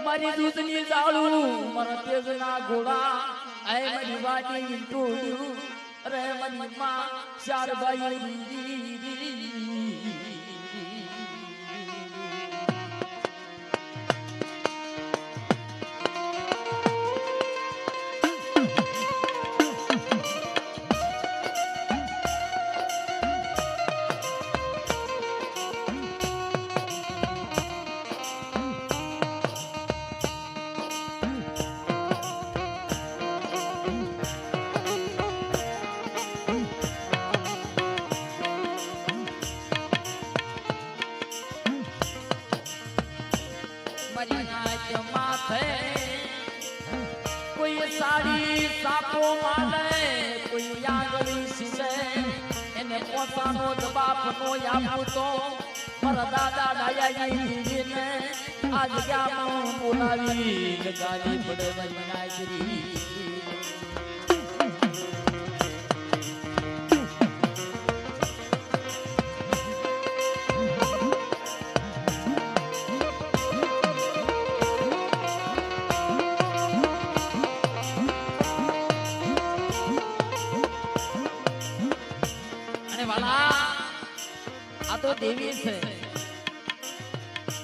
મારી દૂધની જાળું મારા તેજના ઘોડા આય મારી વાડી વિંટોડ્યું રે મારી માં ચાર ભાઈ કોઈ સાડી સાપો માલે કોઈ આંગળી સીલે એને પોતાનો જવાબનો આપું તો મારા દાદા ડાયાજીને આજ ગામમાં બોલાવી ગાડી પડે નાગરી દેવી છે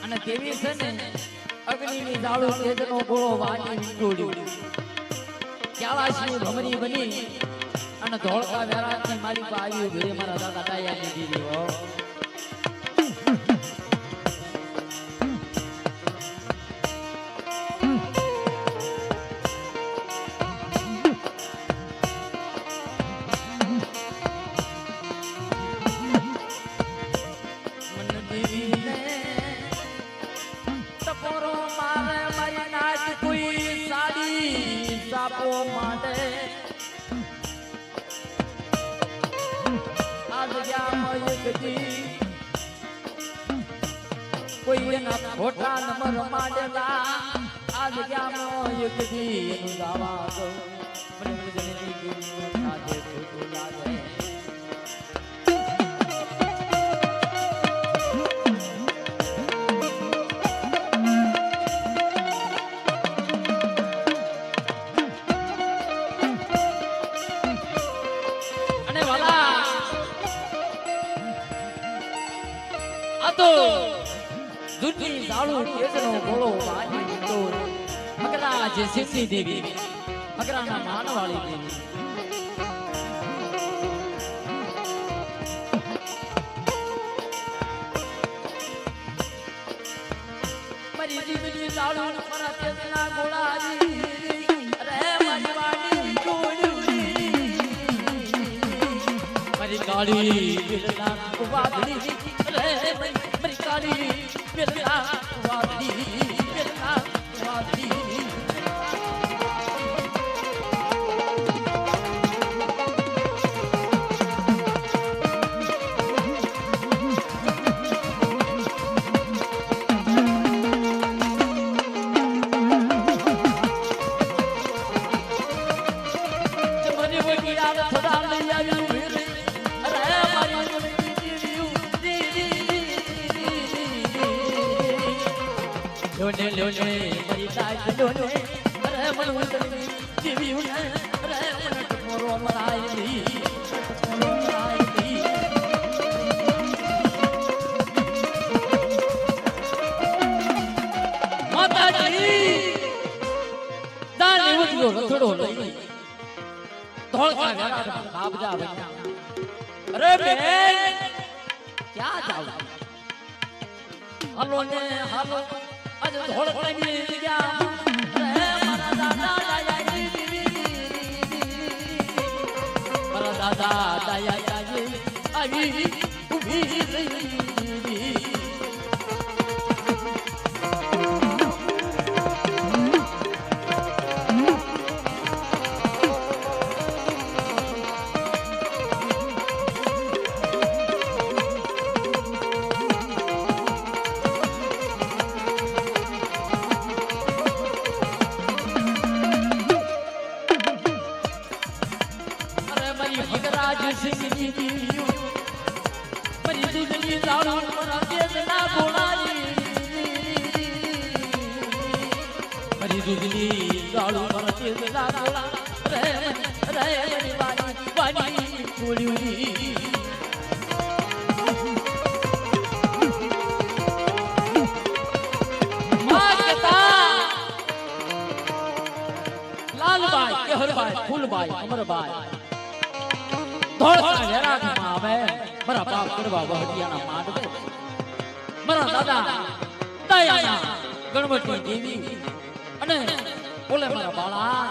અને દેવી છે ને અગ્નિની જાળું તેજનો ગોળો વાટી વિંટોડ્યું ક્યાવાશી ભમરી બની અને ધોળકા વેરાની મારી પર આવ્યું ઘરે મારા દાદા ડાયાની દીદી હો કોઈ એના ખોટા નંબર માંડેલા આ જગ્યામાં એક દી એનું દાવા દો મને જનની ગીરી કાજે ખોટું લાગે અને વાલા આ તો દૂધની જાળું તેજનો ગોળો વાજી તો મગરા જે સિદ્ધિ દેવી મગરાના માનવાળી દેવી મારી દૂધની જાળું મારા તેજના ગોળાજી રે મારી વાડી ટોળી મારી કાળી બિલના વાદળી રે મારી કાળી બિલના વાદળી બિલના વાદળી લોને મરી તાજ લોને અરે મનવંતની જીવ્યું ને અરે મનટ મોરો મરાયલી મોરો મરાયલી માતાજી દાને ઉજ્યો રથડો લઈ ધોળકા વેરા કાબજા બન્યા અરે બેન ક્યાં જાવ હાલો ને હાલો आज धोड़का मिल गया रे मारा दादा दाया मारा दादा दाया आई उभी रही મારી દૂધની ગાળું મરતી લાગોળા રે રે મારી વાની વાની ગોળ્યું લાલભાઈ કેહરભાઈ ફૂલભાઈ અમરભાઈ ધોળકા હેરાખમાં આવે મારા બાપ ગરબા વહટિયાના માંડવે મારા દાદા દયાના ગણપતિ દેવી અને બોલે મારા બાળા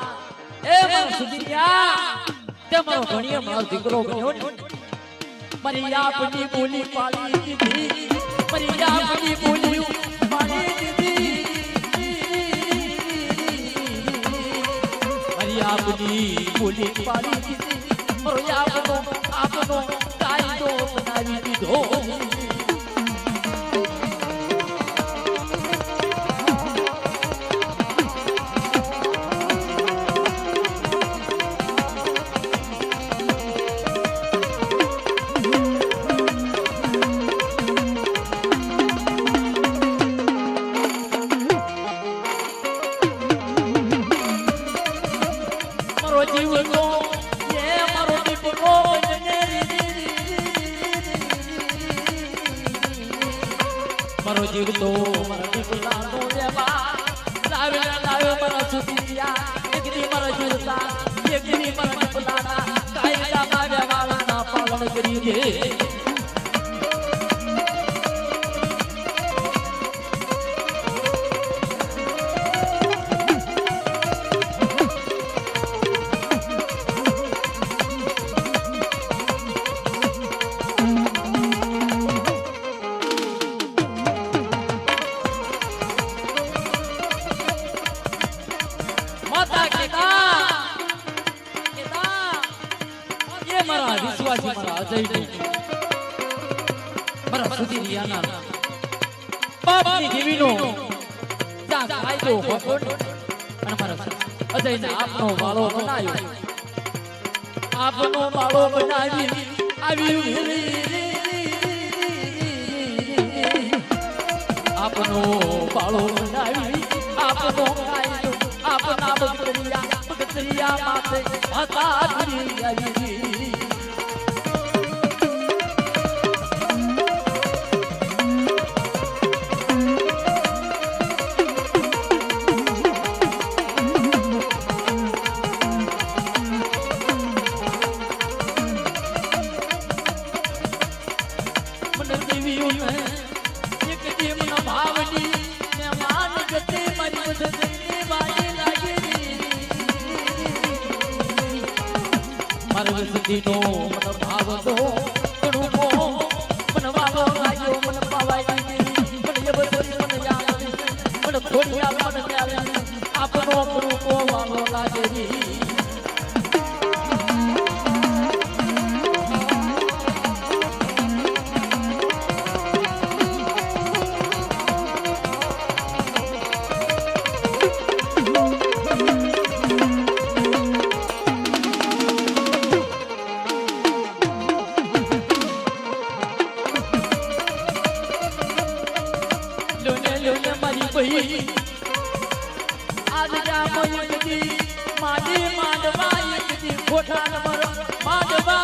એ મારા સુધીયા તે મારો ઘણીએ મારો દીકરો બન્યો ને મારી આપની બોલી પાડી દીધી મારી આપની બોલી પાડી દીધી મારી આપની બોલી પાડી દીધી મારો આપનો કાયદો બનાવી દીધો મારો જીવ તો મારા દીકરા નો લેવા લાવે લાવે મારા સુતિયા એકદી મારા જીવતા એકદી મારા દીકરાના કાયદા મારે વાળાના પાલન કરી દે મારા સુધી રિયાના બાપની દેવીનો ત્યાં કાયદો હતો અને મારા અજયને આપનો વાળો બનાવ્યો આપનો વાળો બનાવી આવ્યું આપનો વાળો બનાવી આપનો કાયદો આપના બગતરિયા માથે હતા ધરી આવી નો મન ભાવ દો કડુકો મન વાલો લાગ્યો મન પાવાય મન યબસરી મન યાદ મન ખોડિયા મન યાદ આપનો કડુકો વાલો લાગે आज क्या मयकदी माडी मांडवा एकदी खोठा नंबर मांडवा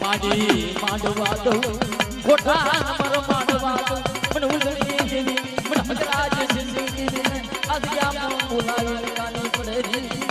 माडी मांडवा दो खोठा नंबर मांडवा दो मन उलटी देवी मन हजराज जिंदगी में आज क्या बोलावे गानी पड़ेगी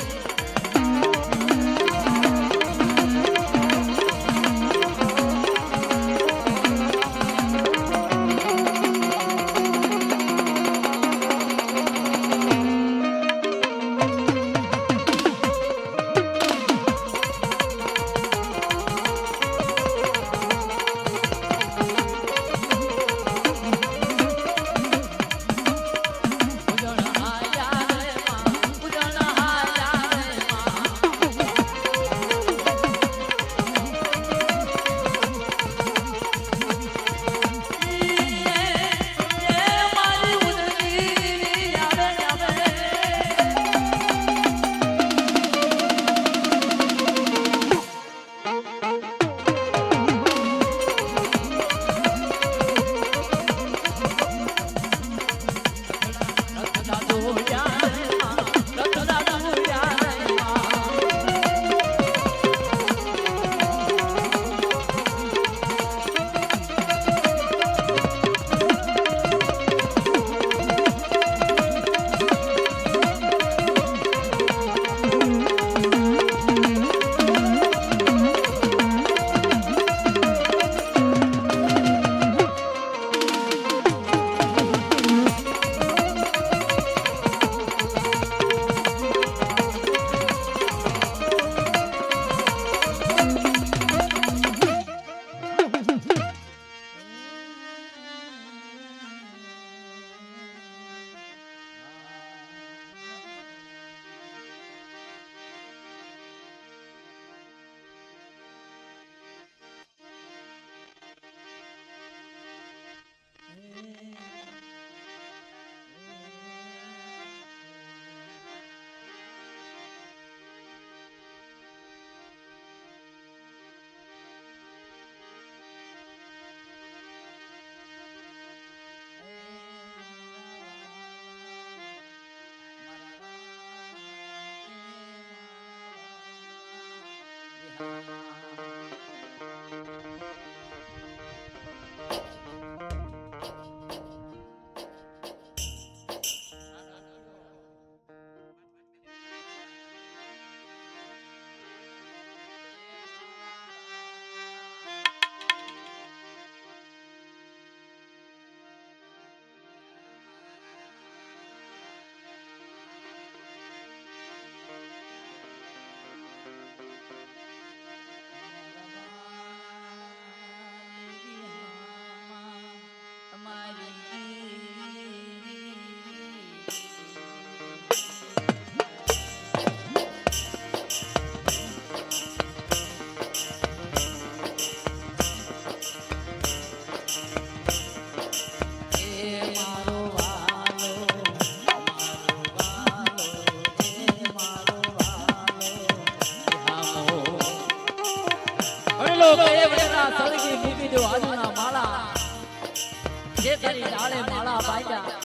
સળગી મૂકી દો આજુના માળા જે તારી ડાળે માળા બાંધ્યા